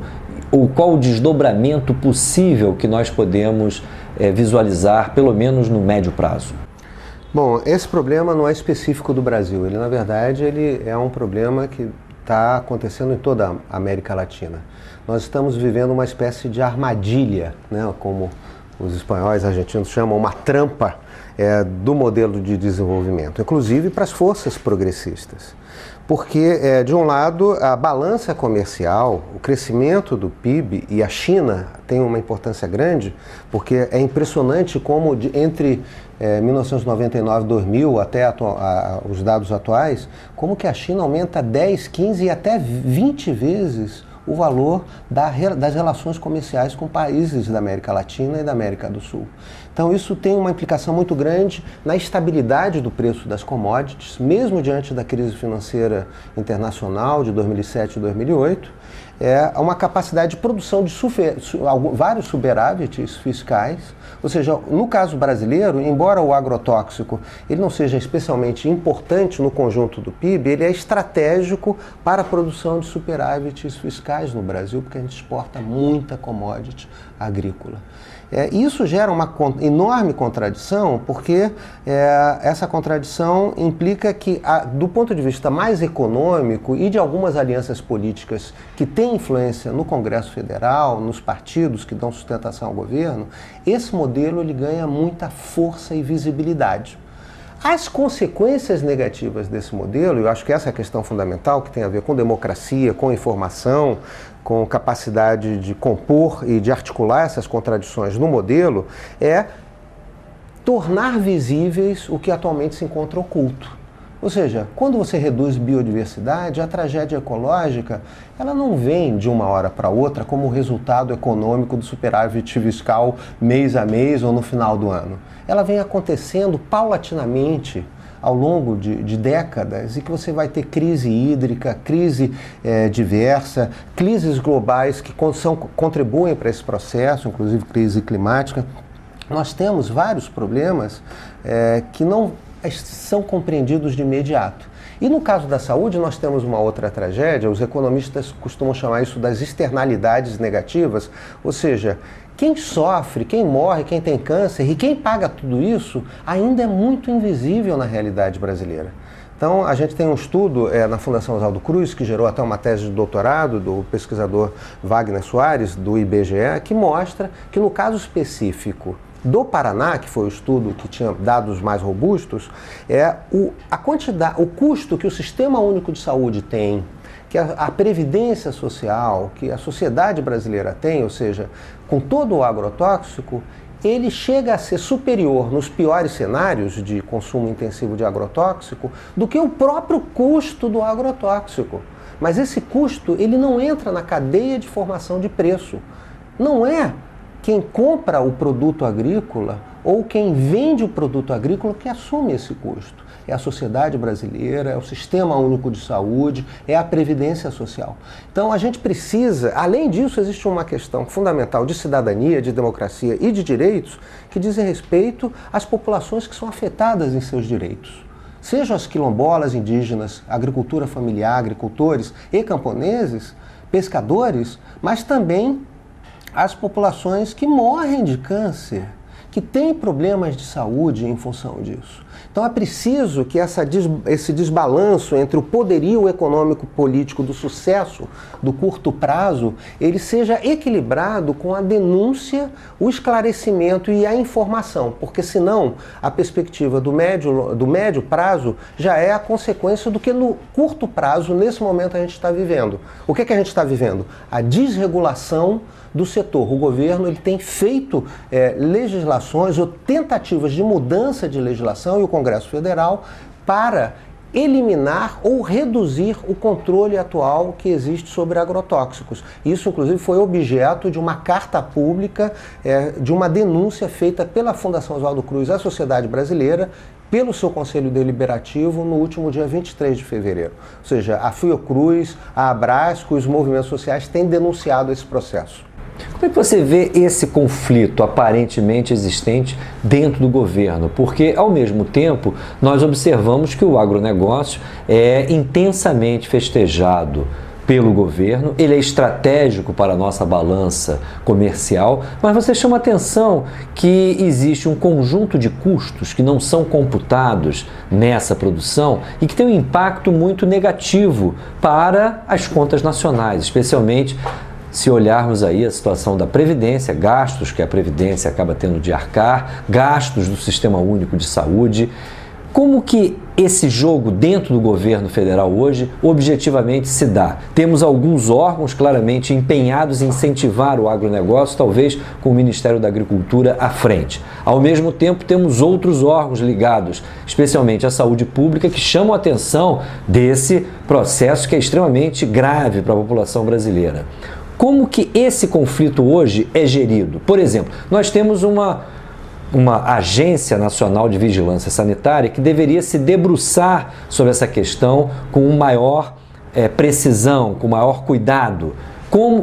Speaker 1: ou qual o desdobramento possível que nós podemos visualizar, pelo menos no médio prazo?
Speaker 2: Bom, esse problema não é específico do Brasil. Ele, na verdade, ele é um problema que está acontecendo em toda a América Latina. Nós estamos vivendo uma espécie de armadilha, né, como os espanhóis argentinos chamam, uma trampa do modelo de desenvolvimento, inclusive para as forças progressistas. Porque, de um lado, a balança comercial, o crescimento do PIB, e a China tem uma importância grande, porque é impressionante como entre 1999 e 2000 até os dados atuais, como que a China aumenta 10, 15 e até 20 vezes o valor das relações comerciais com países da América Latina e da América do Sul. Então, Então isso tem uma implicação muito grande na estabilidade do preço das commodities, mesmo diante da crise financeira internacional de 2007 e 2008, uma capacidade de produção de vários superávites fiscais. Ou seja, no caso brasileiro, embora o agrotóxico ele não seja especialmente importante no conjunto do PIB, ele é estratégico para a produção de superávites fiscais no Brasil, porque a gente exporta muita commodity agrícola. Isso gera uma enorme contradição, porque essa contradição implica que, do ponto de vista mais econômico e de algumas alianças políticas que têm influência no Congresso Federal, nos partidos que dão sustentação ao governo, esse modelo ele ganha muita força e visibilidade. As consequências negativas desse modelo, eu acho que essa é a questão fundamental, que tem a ver com democracia, com informação, com capacidade de compor e de articular essas contradições no modelo, é tornar visíveis o que atualmente se encontra oculto. Ou seja, quando você reduz biodiversidade, a tragédia ecológica ela não vem de uma hora para outra como resultado econômico do superávit fiscal mês a mês ou no final do ano. Ela vem acontecendo paulatinamente ao longo de décadas, e que você vai ter crise hídrica, crise diversa, crises globais que contribuem para esse processo, inclusive crise climática. Nós temos vários problemas que não são compreendidos de imediato. E no caso da saúde, nós temos uma outra tragédia, os economistas costumam chamar isso das externalidades negativas, ou seja, quem sofre, quem morre, quem tem câncer e quem paga tudo isso ainda é muito invisível na realidade brasileira. Então, a gente tem um estudo na Fundação Oswaldo Cruz, que gerou até uma tese de doutorado do pesquisador Wagner Soares, do IBGE, que mostra que no caso específico do Paraná, que foi o estudo que tinha dados mais robustos, o custo que o Sistema Único de Saúde tem, que a Previdência Social, que a sociedade brasileira tem, ou seja, com todo o agrotóxico, ele chega a ser superior nos piores cenários de consumo intensivo de agrotóxico do que o próprio custo do agrotóxico. Mas esse custo ele não entra na cadeia de formação de preço. Não é quem compra o produto agrícola ou quem vende o produto agrícola que assume esse custo. É a sociedade brasileira, é o Sistema Único de Saúde, é a Previdência Social. Então a gente precisa, além disso, existe uma questão fundamental de cidadania, de democracia e de direitos que dizem respeito às populações que são afetadas em seus direitos. Sejam as quilombolas, indígenas, agricultura familiar, agricultores e camponeses, pescadores, mas também as populações que morrem de câncer, que têm problemas de saúde em função disso. Então é preciso que esse desbalanço entre o poderio econômico-político do sucesso do curto prazo, ele seja equilibrado com a denúncia, o esclarecimento e a informação, porque senão a perspectiva do médio prazo já é a consequência do que no curto prazo, nesse momento, a gente está vivendo. O que a gente está vivendo? A desregulação do setor. O governo ele tem feito legislações ou tentativas de mudança de legislação e o Congresso Federal para eliminar ou reduzir o controle atual que existe sobre agrotóxicos. Isso, inclusive, foi objeto de uma carta pública, de uma denúncia feita pela Fundação Oswaldo Cruz à sociedade brasileira, pelo seu Conselho Deliberativo no último dia 23 de fevereiro. Ou seja, a Fiocruz, a Abrasco e os movimentos sociais têm denunciado esse processo.
Speaker 1: Como é que você vê esse conflito aparentemente existente dentro do governo? Porque, ao mesmo tempo, nós observamos que o agronegócio é intensamente festejado pelo governo, ele é estratégico para a nossa balança comercial, mas você chama atenção que existe um conjunto de custos que não são computados nessa produção e que tem um impacto muito negativo para as contas nacionais, especialmente se olharmos aí a situação da Previdência, gastos que a Previdência acaba tendo de arcar, gastos do Sistema Único de Saúde. Como que esse jogo dentro do governo federal hoje objetivamente se dá? Temos alguns órgãos claramente empenhados em incentivar o agronegócio, talvez com o Ministério da Agricultura à frente. Ao mesmo tempo, temos outros órgãos ligados, especialmente à saúde pública, que chamam a atenção desse processo que é extremamente grave para a população brasileira. Como que esse conflito hoje é gerido? Por exemplo, nós temos uma uma agência nacional de vigilância sanitária que deveria se debruçar sobre essa questão com maior precisão, com maior cuidado.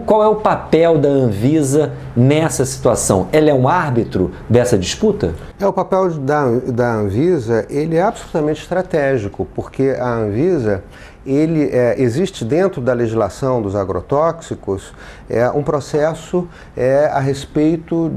Speaker 1: Qual é o papel da Anvisa nessa situação? Ela é um árbitro dessa disputa?
Speaker 2: O papel da Anvisa ele é absolutamente estratégico, porque a Anvisa existe dentro da legislação dos agrotóxicos um processo a respeito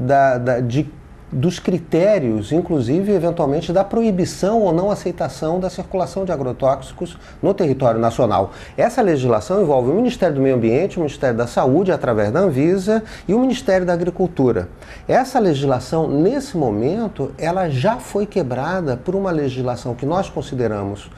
Speaker 2: dos critérios, inclusive, eventualmente, da proibição ou não aceitação da circulação de agrotóxicos no território nacional. Essa legislação envolve o Ministério do Meio Ambiente, o Ministério da Saúde, através da Anvisa, e o Ministério da Agricultura. Essa legislação, nesse momento, ela já foi quebrada por uma legislação que nós consideramos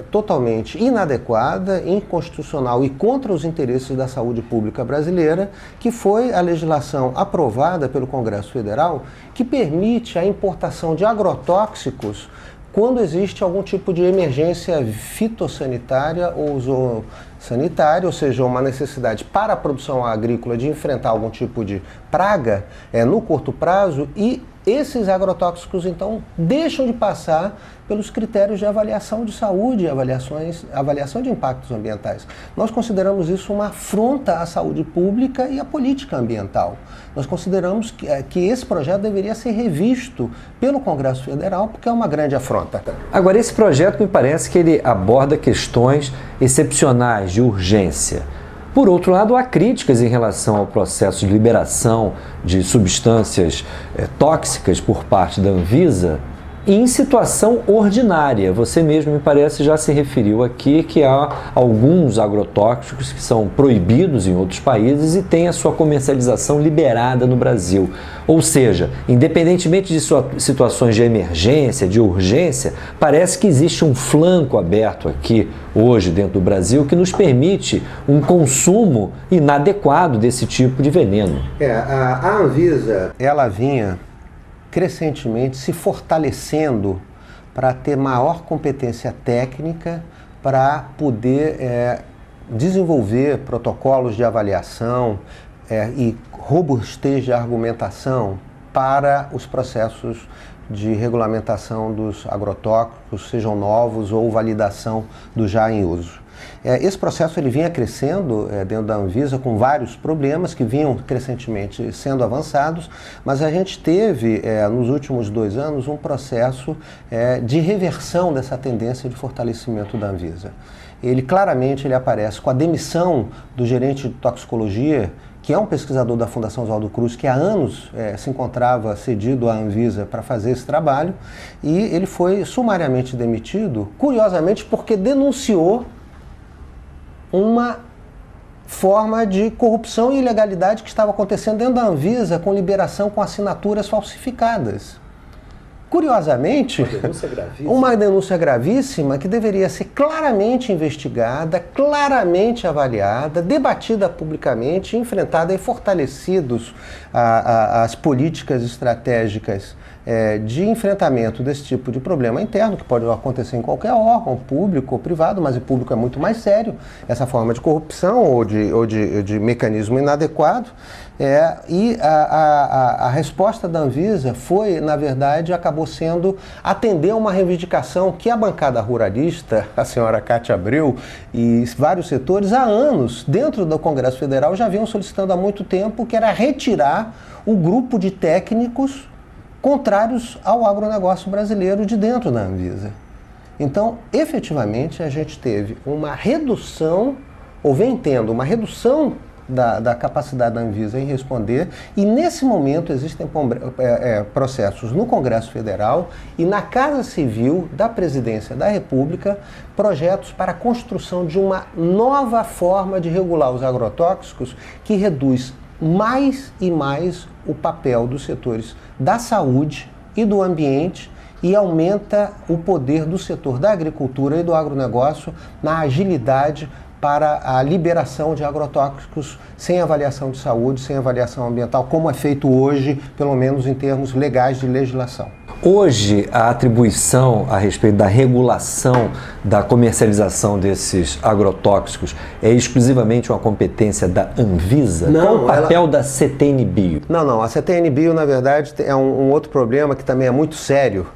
Speaker 2: totalmente inadequada, inconstitucional e contra os interesses da saúde pública brasileira, que foi a legislação aprovada pelo Congresso Federal, que permite a importação de agrotóxicos quando existe algum tipo de emergência fitossanitária ou zoossanitária, ou seja, uma necessidade para a produção agrícola de enfrentar algum tipo de praga no curto prazo, e esses agrotóxicos, então, deixam de passar pelos critérios de avaliação de saúde e avaliação de impactos ambientais. Nós consideramos isso uma afronta à saúde pública e à política ambiental. Nós consideramos que esse projeto deveria ser revisto pelo Congresso Federal, porque é uma grande afronta.
Speaker 1: Agora, esse projeto me parece que ele aborda questões excepcionais de urgência. Por outro lado, há críticas em relação ao processo de liberação de substâncias tóxicas por parte da Anvisa em situação ordinária. Você mesmo, me parece, já se referiu aqui que há alguns agrotóxicos que são proibidos em outros países e têm a sua comercialização liberada no Brasil. Ou seja, independentemente de situações de emergência, de urgência, parece que existe um flanco aberto aqui hoje dentro do Brasil que nos permite um consumo inadequado desse tipo de veneno.
Speaker 2: A Anvisa, ela vinha crescentemente se fortalecendo para ter maior competência técnica, para poder desenvolver protocolos de avaliação e robustez de argumentação para os processos de regulamentação dos agrotóxicos, sejam novos ou validação do já em uso. Esse processo ele vinha crescendo dentro da Anvisa com vários problemas que vinham crescentemente sendo avançados, mas a gente teve nos últimos 2 anos um processo de reversão dessa tendência de fortalecimento da Anvisa. Ele claramente aparece com a demissão do gerente de toxicologia, que é um pesquisador da Fundação Oswaldo Cruz, que há anos se encontrava cedido à Anvisa para fazer esse trabalho, e ele foi sumariamente demitido, curiosamente porque denunciou uma forma de corrupção e ilegalidade que estava acontecendo dentro da Anvisa com liberação com assinaturas falsificadas. Curiosamente, uma denúncia gravíssima que deveria ser claramente investigada, claramente avaliada, debatida publicamente, enfrentada e fortalecidos as políticas estratégicas de enfrentamento desse tipo de problema interno, que pode acontecer em qualquer órgão, público ou privado, mas o público é muito mais sério, essa forma de corrupção ou de mecanismo inadequado. E a resposta da Anvisa foi, na verdade, acabou sendo atender a uma reivindicação que a bancada ruralista, a senhora Cátia Abreu e vários setores, há anos, dentro do Congresso Federal, já vinham solicitando há muito tempo, que era retirar o grupo de técnicos contrários ao agronegócio brasileiro de dentro da Anvisa. Então, efetivamente, a gente teve uma redução, ou vem tendo uma redução da capacidade da Anvisa em responder, e nesse momento existem processos no Congresso Federal e na Casa Civil da Presidência da República, projetos para a construção de uma nova forma de regular os agrotóxicos que reduz mais e mais o papel dos setores da saúde e do ambiente e aumenta o poder do setor da agricultura e do agronegócio na agilidade para a liberação de agrotóxicos sem avaliação de saúde, sem avaliação ambiental, como é feito hoje, pelo menos em termos legais de legislação.
Speaker 1: Hoje, a atribuição a respeito da regulação da comercialização desses agrotóxicos é exclusivamente uma competência da Anvisa?
Speaker 2: Não,
Speaker 1: qual o papel da CTN-Bio?
Speaker 2: Não. A CTN-Bio, na verdade, é um outro problema que também é muito sério.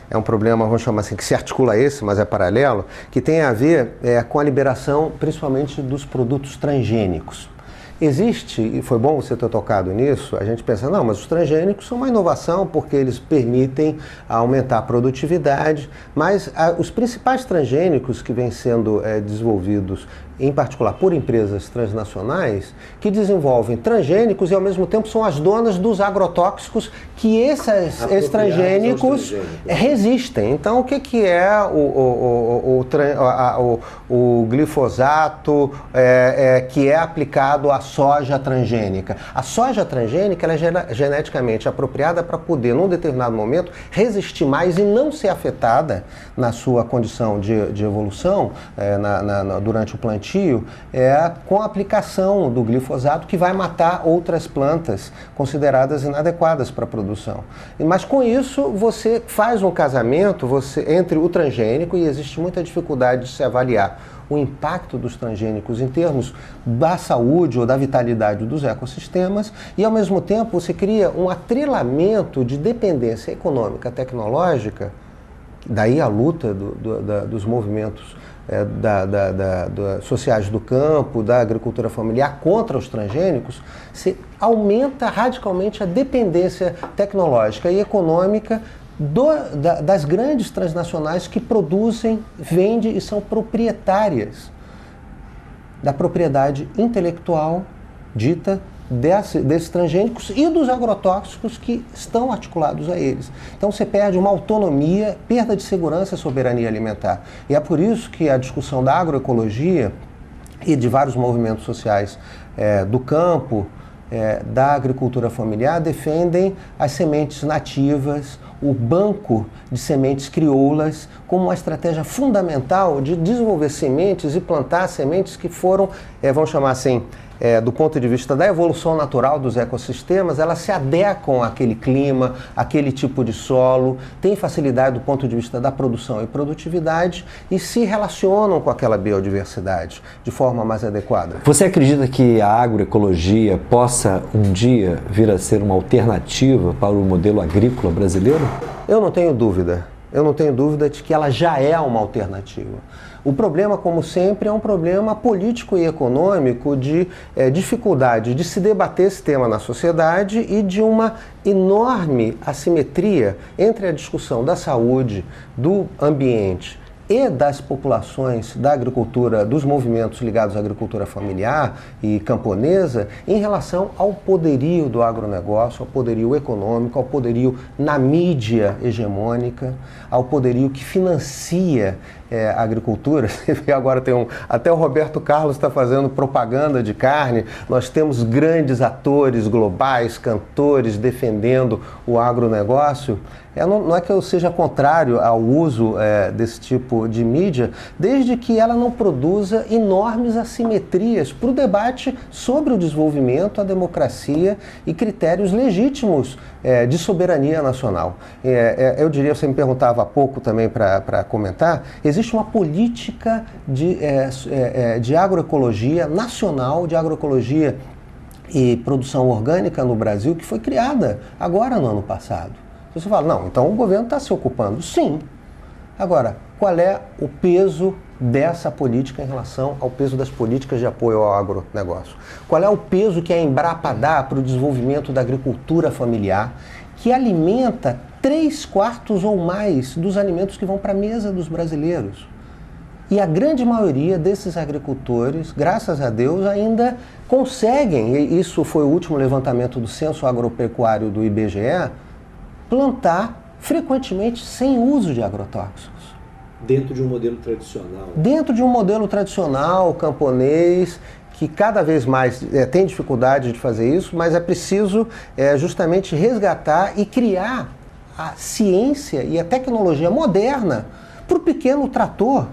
Speaker 2: É um problema, vamos chamar assim, que se articula a esse, mas é paralelo, que tem a ver com a liberação, principalmente, dos produtos transgênicos. Existe, e foi bom você ter tocado nisso, a gente pensa, não, mas os transgênicos são uma inovação porque eles permitem aumentar a produtividade, mas os principais transgênicos que vêm sendo desenvolvidos, em particular por empresas transnacionais, que desenvolvem transgênicos e ao mesmo tempo são as donas dos agrotóxicos que esses transgênicos resistem. Então, o que é o glifosato que é aplicado à soja transgênica? A soja transgênica ela é geneticamente apropriada para poder, num determinado momento, resistir mais e não ser afetada na sua condição de evolução durante o plantio, com a aplicação do glifosato, que vai matar outras plantas consideradas inadequadas para a produção. Mas com isso você faz um casamento entre o transgênico, e existe muita dificuldade de se avaliar o impacto dos transgênicos em termos da saúde ou da vitalidade dos ecossistemas, e ao mesmo tempo você cria um atrelamento de dependência econômica, tecnológica, daí a luta dos movimentos sociais do campo, da agricultura familiar contra os transgênicos. Se aumenta radicalmente a dependência tecnológica e econômica das grandes transnacionais que produzem, vendem e são proprietárias da propriedade intelectual dita desses transgênicos e dos agrotóxicos que estão articulados a eles. Então você perde uma autonomia, perda de segurança e soberania alimentar. E é por isso que a discussão da agroecologia e de vários movimentos sociais do campo, da agricultura familiar, defendem as sementes nativas, o banco de sementes crioulas, como uma estratégia fundamental de desenvolver sementes e plantar sementes que foram, vamos chamar assim, do ponto de vista da evolução natural dos ecossistemas, elas se adequam àquele clima, àquele tipo de solo, têm facilidade do ponto de vista da produção e produtividade e se relacionam com aquela biodiversidade de forma mais adequada.
Speaker 1: Você acredita que a agroecologia possa um dia vir a ser uma alternativa para o modelo agrícola brasileiro?
Speaker 2: Eu não tenho dúvida. Eu não tenho dúvida de que ela já é uma alternativa. O problema, como sempre, é um problema político e econômico de dificuldade de se debater esse tema na sociedade e de uma enorme assimetria entre a discussão da saúde, do ambiente e das populações da agricultura, dos movimentos ligados à agricultura familiar e camponesa, em relação ao poderio do agronegócio, ao poderio econômico, ao poderio na mídia hegemônica, ao poderio que financia a agricultura. Agora até o Roberto Carlos está fazendo propaganda de carne. Nós temos grandes atores globais, cantores defendendo o agronegócio. Não é que eu seja contrário ao uso desse tipo de mídia, desde que ela não produza enormes assimetrias para o debate sobre o desenvolvimento, a democracia e critérios legítimos de soberania nacional. Eu diria, você me perguntava há pouco também para comentar, existe uma política de agroecologia nacional, de agroecologia e produção orgânica no Brasil, que foi criada agora no ano passado. Você fala, não, então o governo está se ocupando. Sim. Agora, qual é o peso dessa política em relação ao peso das políticas de apoio ao agronegócio? Qual é o peso que a Embrapa dá para o desenvolvimento da agricultura familiar, que alimenta 3/4 ou mais dos alimentos que vão para a mesa dos brasileiros? E a grande maioria desses agricultores, graças a Deus, ainda conseguem, e isso foi o último levantamento do Censo Agropecuário do IBGE, plantar frequentemente sem uso de agrotóxicos.
Speaker 1: Dentro de um modelo tradicional?
Speaker 2: Dentro de um modelo tradicional, camponês, que cada vez mais tem dificuldade de fazer isso, mas é preciso justamente resgatar e criar a ciência e a tecnologia moderna para o pequeno trator,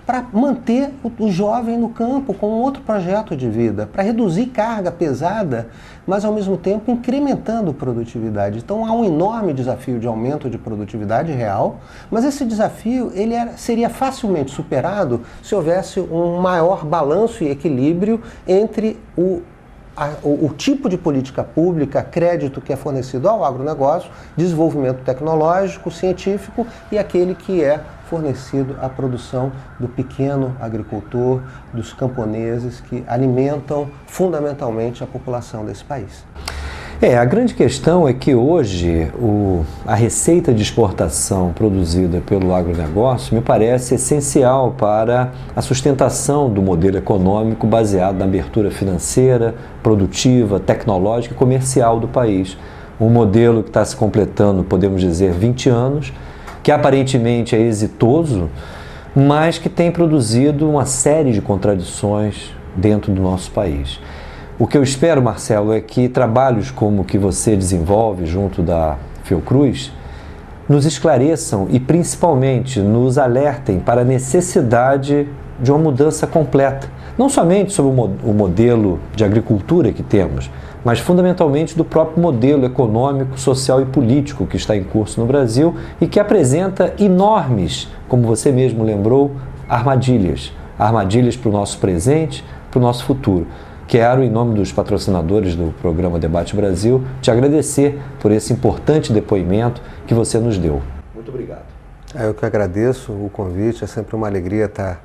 Speaker 2: para manter o jovem no campo com outro projeto de vida, para reduzir carga pesada, mas ao mesmo tempo incrementando produtividade. Então há um enorme desafio de aumento de produtividade real, mas esse desafio seria facilmente superado se houvesse um maior balanço e equilíbrio entre o tipo de política pública, crédito que é fornecido ao agronegócio, desenvolvimento tecnológico, científico e aquele que é fornecido à produção do pequeno agricultor, dos camponeses que alimentam fundamentalmente a população desse país.
Speaker 1: A grande questão é que hoje a receita de exportação produzida pelo agronegócio me parece essencial para a sustentação do modelo econômico baseado na abertura financeira, produtiva, tecnológica e comercial do país. Um modelo que está se completando, podemos dizer, 20 anos, que aparentemente é exitoso, mas que tem produzido uma série de contradições dentro do nosso país. O que eu espero, Marcelo, é que trabalhos como o que você desenvolve junto da Fiocruz nos esclareçam e principalmente nos alertem para a necessidade de uma mudança completa, não somente sobre o modelo de agricultura que temos, mas fundamentalmente do próprio modelo econômico, social e político que está em curso no Brasil e que apresenta enormes, como você mesmo lembrou, armadilhas para o nosso presente, para o nosso futuro. Quero, em nome dos patrocinadores do programa Debate Brasil, te agradecer por esse importante depoimento que você nos deu. Muito obrigado.
Speaker 2: Eu que agradeço o convite, é sempre uma alegria estar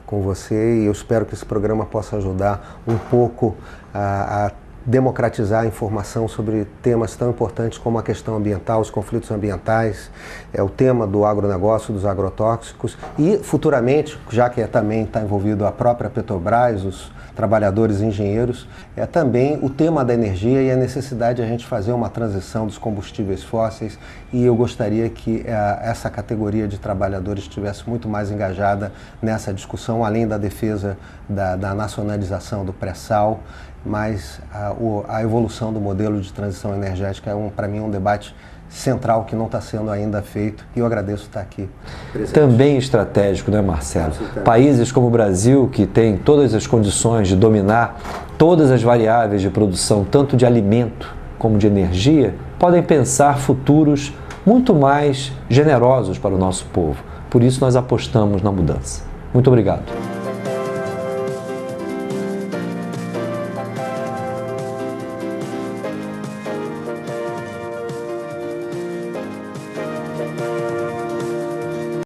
Speaker 2: com você e eu espero que esse programa possa ajudar um pouco a democratizar a informação sobre temas tão importantes como a questão ambiental, os conflitos ambientais, o tema do agronegócio, dos agrotóxicos e futuramente, já que também está envolvido a própria Petrobras, os trabalhadores e engenheiros, também o tema da energia e a necessidade de a gente fazer uma transição dos combustíveis fósseis e eu gostaria que essa categoria de trabalhadores estivesse muito mais engajada nessa discussão, além da defesa da nacionalização do pré-sal, mas a evolução do modelo de transição energética é, para mim, um debate central que não está sendo ainda feito e eu agradeço estar aqui presente.
Speaker 1: Também estratégico, né, Marcelo? Países como o Brasil, que tem todas as condições de dominar todas as variáveis de produção, tanto de alimento como de energia, podem pensar futuros muito mais generosos para o nosso povo. Por isso nós apostamos na mudança. Muito obrigado.